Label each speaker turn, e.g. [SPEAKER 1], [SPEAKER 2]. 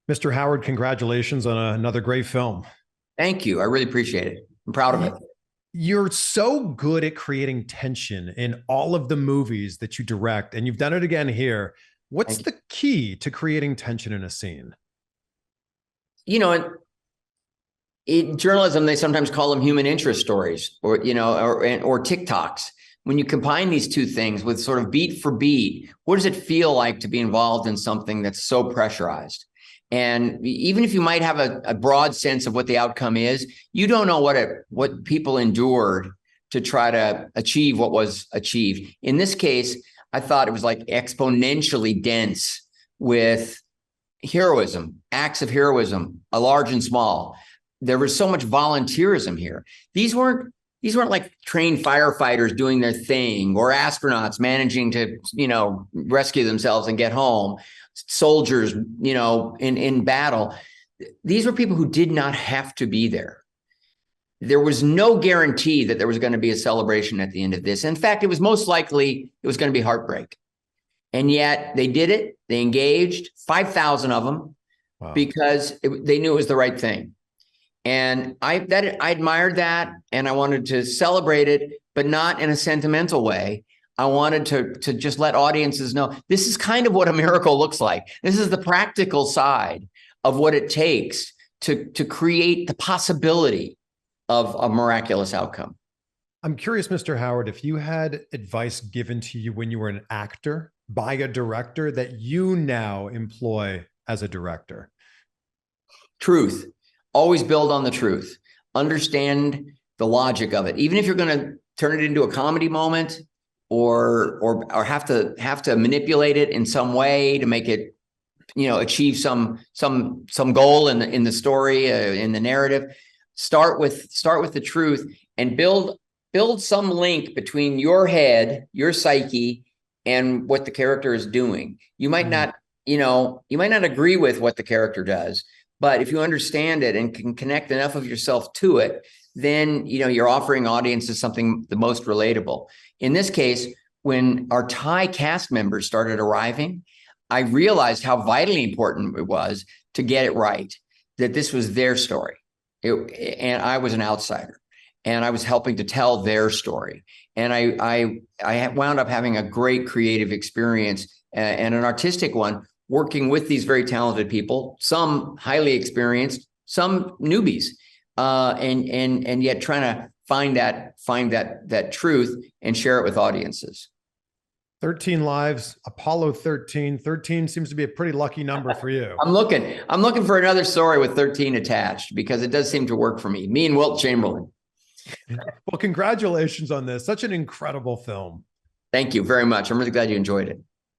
[SPEAKER 1] Mr. Howard, congratulations on another great film.
[SPEAKER 2] Thank you. I really appreciate it. I'm proud of it.
[SPEAKER 1] You're so good at creating tension in all of the movies that you direct, and you've done it again here. What's
[SPEAKER 2] Thank you.
[SPEAKER 1] the key to creating tension in a scene?
[SPEAKER 2] You know, in journalism, they sometimes call them human interest stories, or TikToks. When you combine these two things with sort of beat for beat, what does it feel like to be involved in something that's so pressurized? And even if you might have a broad sense of what the outcome is, you don't know what people endured to try to achieve what was achieved. In this case, I thought it was like exponentially dense with heroism, acts of heroism, large and small. There was so much volunteerism here. These weren't like trained firefighters doing their thing or astronauts managing to, rescue themselves and get home, soldiers, in battle. These were people who did not have to be there. There was no guarantee that there was going to be a celebration at the end of this. In fact, it was most likely it was going to be heartbreak. And yet they did it. They engaged 5,000 of them. Wow. Because they knew it was the right thing. And I admired that, and I wanted to celebrate it, but not in a sentimental way. I wanted to just let audiences know this is kind of what a miracle looks like. This is the practical side of what it takes to create the possibility of a miraculous outcome.
[SPEAKER 1] I'm curious, Mr. Howard, if you had advice given to you when you were an actor by a director that you now employ as a director.
[SPEAKER 2] Truth. Always build on the truth. Understand the logic of it. Even if you're going to turn it into a comedy moment or have to manipulate it in some way to make it, achieve some goal in the story, in the narrative. Start with the truth and build some link between your head, your psyche, and what the character is doing. You might not agree with what the character does, but if you understand it and can connect enough of yourself to it, then you're offering audiences something the most relatable. In this case, when our Thai cast members started arriving, I realized how vitally important it was to get it right, that this was their story. And I was an outsider, and I was helping to tell their story. And I wound up having a great creative experience and an artistic one, working with these very talented people, some highly experienced, some newbies, and yet trying to find that truth and share it with audiences.
[SPEAKER 1] 13 lives, Apollo 13. 13 seems to be a pretty lucky number for you.
[SPEAKER 2] I'm looking for another story with 13 attached because it does seem to work for me. Me and Wilt Chamberlain.
[SPEAKER 1] Well, congratulations on this. Such an incredible film.
[SPEAKER 2] Thank you very much. I'm really glad you enjoyed it.